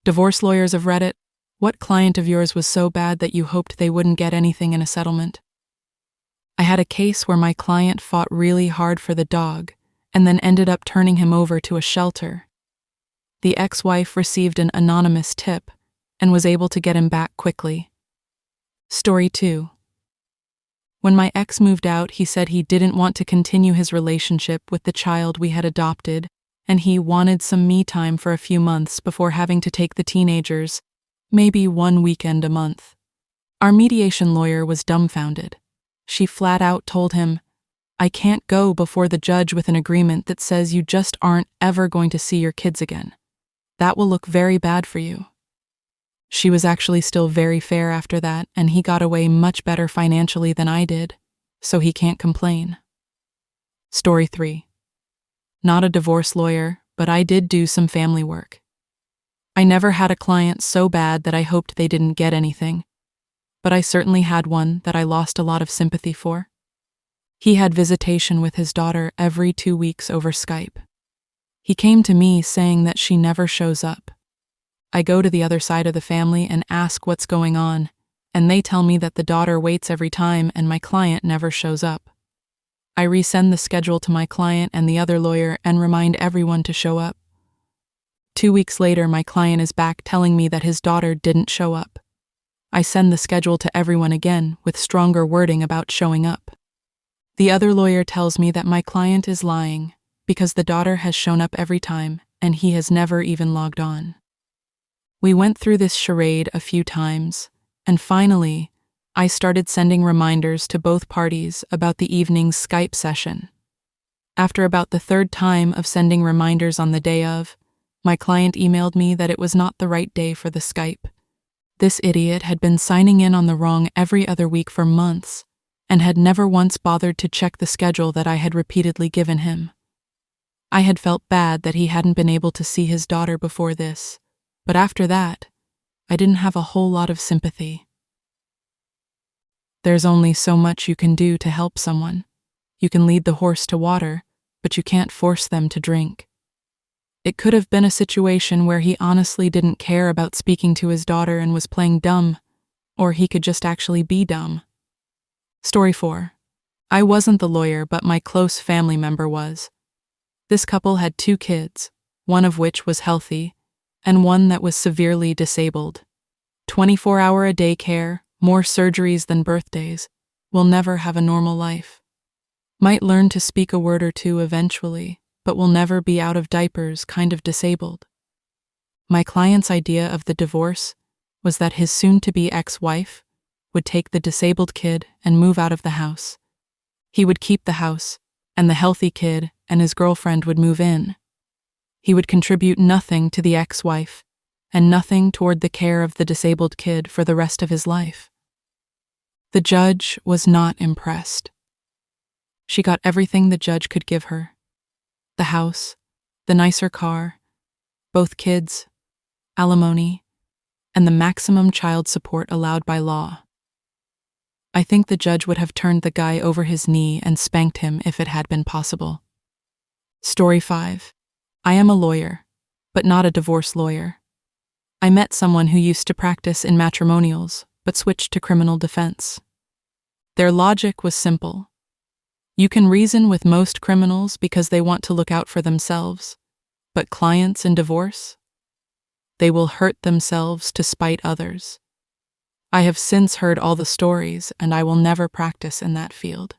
Divorce lawyers of Reddit, what client of yours was so bad that you hoped they wouldn't get anything in a settlement? I had a case where my client fought really hard for the dog and then ended up turning him over to a shelter. The ex-wife received an anonymous tip and was able to get him back quickly. Story 2. When my ex moved out, he said he didn't want to continue his relationship with the child we had adopted, and he wanted some me time for a few months before having to take the teenagers, maybe one weekend a month. Our mediation lawyer was dumbfounded. She flat out told him, "I can't go before the judge with an agreement that says you just aren't ever going to see your kids again. That will look very bad for you." She was actually still very fair after that, and he got away much better financially than I did, so he can't complain. Story 3. Not a divorce lawyer, but I did do some family work. I never had a client so bad that I hoped they didn't get anything, but I certainly had one that I lost a lot of sympathy for. He had visitation with his daughter every 2 weeks over Skype. He came to me saying that she never shows up. I go to the other side of the family and ask what's going on, and they tell me that the daughter waits every time and my client never shows up. I resend the schedule to my client and the other lawyer and remind everyone to show up. 2 weeks later, my client is back telling me that his daughter didn't show up. I send the schedule to everyone again with stronger wording about showing up. The other lawyer tells me that my client is lying because the daughter has shown up every time and he has never even logged on. We went through this charade a few times, and finally, I started sending reminders to both parties about the evening's Skype session. After about the third time of sending reminders on the day of, my client emailed me that it was not the right day for the Skype. This idiot had been signing in on the wrong every other week for months, and had never once bothered to check the schedule that I had repeatedly given him. I had felt bad that he hadn't been able to see his daughter before this, but after that, I didn't have a whole lot of sympathy. There's only so much you can do to help someone. You can lead the horse to water, but you can't force them to drink. It could have been a situation where he honestly didn't care about speaking to his daughter and was playing dumb, or he could just actually be dumb. Story 4. I wasn't the lawyer, but my close family member was. This couple had 2 kids, one of which was healthy, and one that was severely disabled. 24-hour-a-day care, more surgeries than birthdays, will never have a normal life. Might learn to speak a word or two eventually, but will never be out of diapers, kind of disabled. My client's idea of the divorce was that his soon-to-be ex-wife would take the disabled kid and move out of the house. He would keep the house, and the healthy kid and his girlfriend would move in. He would contribute nothing to the ex-wife and nothing toward the care of the disabled kid for the rest of his life. The judge was not impressed. She got everything the judge could give her: the house, the nicer car, both kids, alimony, and the maximum child support allowed by law. I think the judge would have turned the guy over his knee and spanked him if it had been possible. Story 5. I am a lawyer, but not a divorce lawyer. I met someone who used to practice in matrimonials, but switched to criminal defense. Their logic was simple. You can reason with most criminals because they want to look out for themselves, but clients in divorce? They will hurt themselves to spite others. I have since heard all the stories, and I will never practice in that field.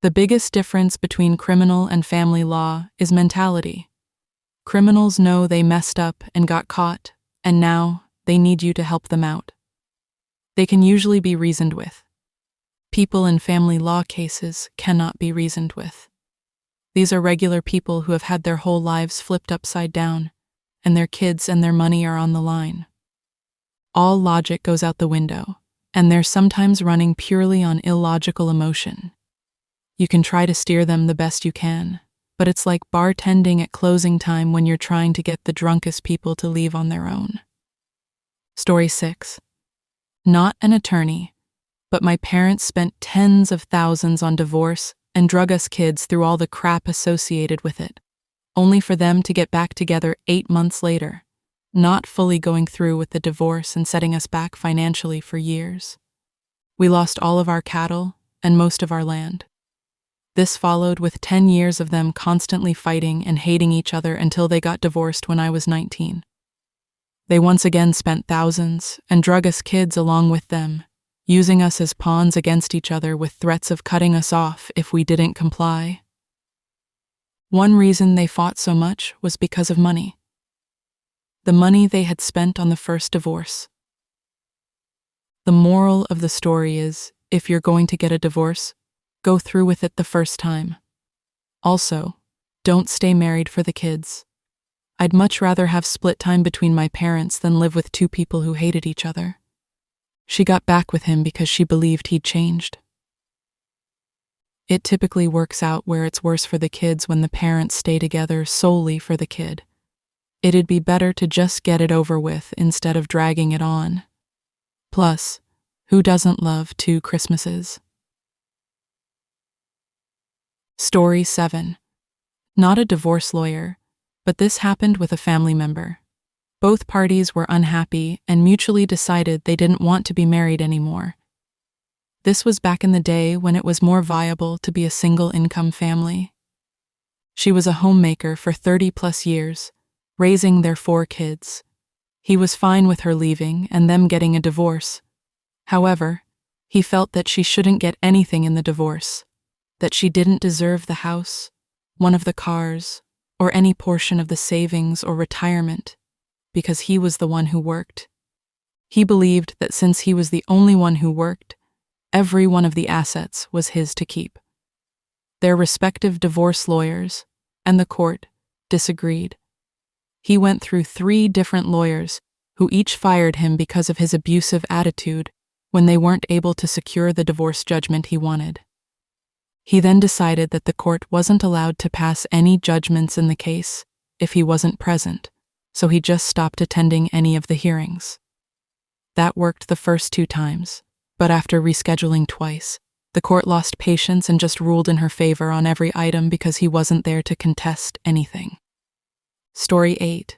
The biggest difference between criminal and family law is mentality. Criminals know they messed up and got caught, and now they need you to help them out. They can usually be reasoned with. People in family law cases cannot be reasoned with. These are regular people who have had their whole lives flipped upside down, and their kids and their money are on the line. All logic goes out the window, and they're sometimes running purely on illogical emotion. You can try to steer them the best you can, but it's like bartending at closing time when you're trying to get the drunkest people to leave on their own. Story 6. Not an attorney, but my parents spent tens of thousands on divorce and drug us kids through all the crap associated with it, only for them to get back together 8 months later, not fully going through with the divorce and setting us back financially for years. We lost all of our cattle and most of our land. This followed with 10 years of them constantly fighting and hating each other until they got divorced when I was 19. They once again spent thousands and drug us kids along with them, using us as pawns against each other with threats of cutting us off if we didn't comply. One reason they fought so much was because of money. The money they had spent on the first divorce. The moral of the story is, if you're going to get a divorce, go through with it the first time. Also, don't stay married for the kids. I'd much rather have split time between my parents than live with two people who hated each other. She got back with him because she believed he'd changed. It typically works out where it's worse for the kids when the parents stay together solely for the kid. It'd be better to just get it over with instead of dragging it on. Plus, who doesn't love 2 Christmases? Story 7. Not a divorce lawyer, but this happened with a family member. Both parties were unhappy and mutually decided they didn't want to be married anymore. This was back in the day when it was more viable to be a single-income family. She was a homemaker for 30-plus years, raising their 4 kids. He was fine with her leaving and them getting a divorce. However, he felt that she shouldn't get anything in the divorce, that she didn't deserve the house, one of the cars, or any portion of the savings or retirement, because he was the one who worked. He believed that since he was the only one who worked, every one of the assets was his to keep. Their respective divorce lawyers and the court disagreed. He went through 3 different lawyers who each fired him because of his abusive attitude when they weren't able to secure the divorce judgment he wanted. He then decided that the court wasn't allowed to pass any judgments in the case if he wasn't present, so he just stopped attending any of the hearings. That worked the first 2 times, but after rescheduling twice, the court lost patience and just ruled in her favor on every item because he wasn't there to contest anything. Story 8.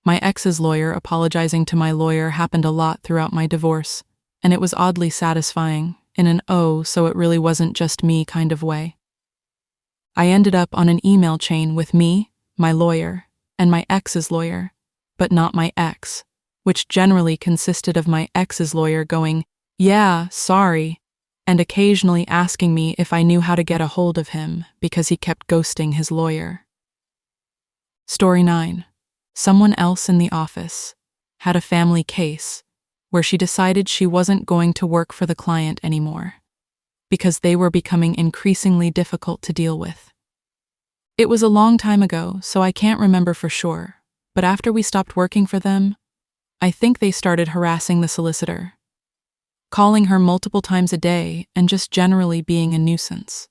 My ex's lawyer apologizing to my lawyer happened a lot throughout my divorce, and it was oddly satisfying, in an "oh, so it really wasn't just me" kind of way. I ended up on an email chain with me, my lawyer, and my ex's lawyer, but not my ex, which generally consisted of my ex's lawyer going, "Yeah, sorry," and occasionally asking me if I knew how to get a hold of him because he kept ghosting his lawyer. Story 9. Someone else in the office had a family case where she decided she wasn't going to work for the client anymore because they were becoming increasingly difficult to deal with. It was a long time ago, so I can't remember for sure, but after we stopped working for them, I think they started harassing the solicitor, calling her multiple times a day and just generally being a nuisance.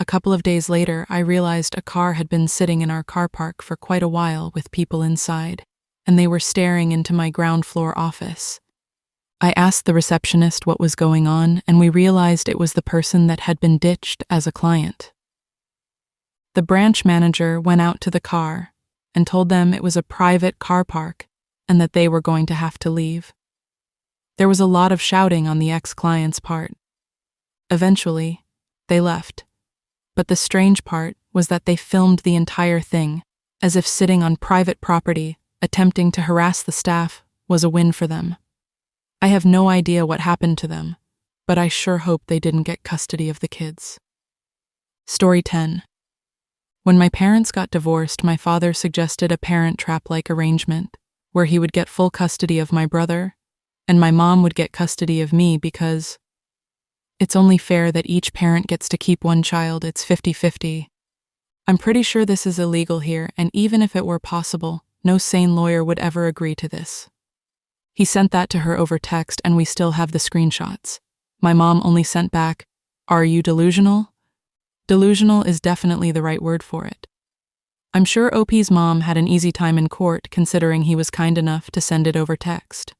A couple of days later, I realized a car had been sitting in our car park for quite a while with people inside, and they were staring into my ground floor office. I asked the receptionist what was going on, and we realized it was the person that had been ditched as a client. The branch manager went out to the car and told them it was a private car park and that they were going to have to leave. There was a lot of shouting on the ex-client's part. Eventually, they left. But the strange part was that they filmed the entire thing, as if sitting on private property, attempting to harass the staff was a win for them. I have no idea what happened to them, but I sure hope they didn't get custody of the kids. Story 10. When my parents got divorced, my father suggested a parent trap-like arrangement, where he would get full custody of my brother, and my mom would get custody of me because it's only fair that each parent gets to keep one child. It's 50-50. I'm pretty sure this is illegal here, and even if it were possible, no sane lawyer would ever agree to this. He sent that to her over text, and we still have the screenshots. My mom only sent back, "Are you delusional?" Delusional is definitely the right word for it. I'm sure OP's mom had an easy time in court considering he was kind enough to send it over text.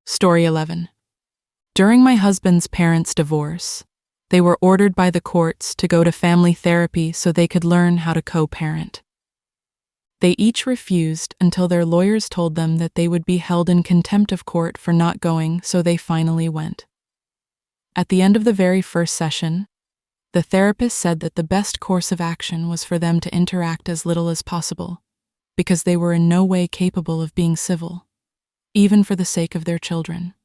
Story 11. During my husband's parents' divorce, they were ordered by the courts to go to family therapy so they could learn how to co-parent. They each refused until their lawyers told them that they would be held in contempt of court for not going, so they finally went. At the end of the very first session, the therapist said that the best course of action was for them to interact as little as possible, because they were in no way capable of being civil, even for the sake of their children.